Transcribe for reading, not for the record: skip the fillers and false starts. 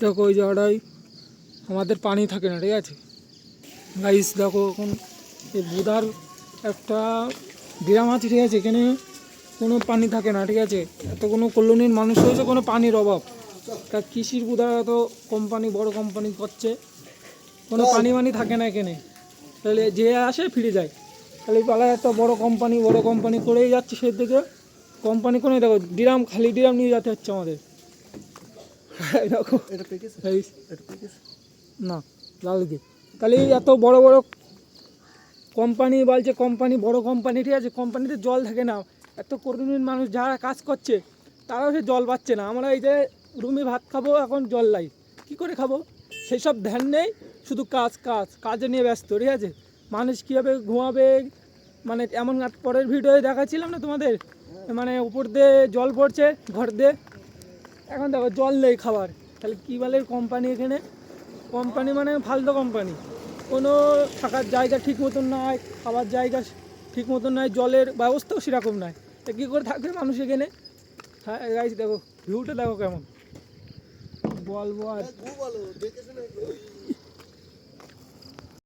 দেখো ওই জায়গাটায় আমাদের পানি থাকে না, ঠিক আছে গাইস। দেখো এখন এই বুধার একটা গ্রাম আছে, ঠিক আছে, এখানে কোনো পানি থাকে না, ঠিক আছে। এত কোনো কলোনির মানুষ হয়েছে, কোনো পানির অভাব। তা কৃষির বুধা এত কোম্পানি, বড় কোম্পানি করছে, কোনো পানি থাকে না এখানে। তাহলে যে আসে ফিরে যায়, খালি পালায় একটা বড় কোম্পানি করেই যাচ্ছে সেদিকে। কোম্পানি কোনো দেখো ড্রাম, খালি ড্রাম নিয়ে যেতে হচ্ছে আমাদের। না লাল গেট, তাহলে এত বড় বড় কোম্পানি বলছে, বড় কোম্পানি, ঠিক আছে, কোম্পানিতে জল থাকে না। এত কর্মীর মানুষ যারা কাজ করছে তারাও সে জল পাচ্ছে না। আমরা এই যে রুমে ভাত খাবো, এখন জল লাই, কী করে খাবো সেই সব ধ্যান নেই, শুধু কাজে নিয়ে ব্যস্ত, ঠিক আছে। মানুষ কীভাবে ঘুমাবে, মানে এমন পরের ভিডিওয়ে দেখাচ্ছিলাম না তোমাদের, মানে উপর দিয়ে জল পড়ছে ঘর দিয়ে, এখন দেখো জল নেই খাবার। তাহলে কী বলে কোম্পানি, এখানে কোম্পানি মানে ফালতু কোম্পানি, কোনো থাকার জায়গা ঠিক মতন নাই, খাবার জায়গা ঠিক মতন নাই, জলের ব্যবস্থাও সেরকম নাই। তা কী করে থাকবে মানুষ এখানে? হ্যাঁ গাইস দেখো ভিউটা দেখো কেমন, বলবো আর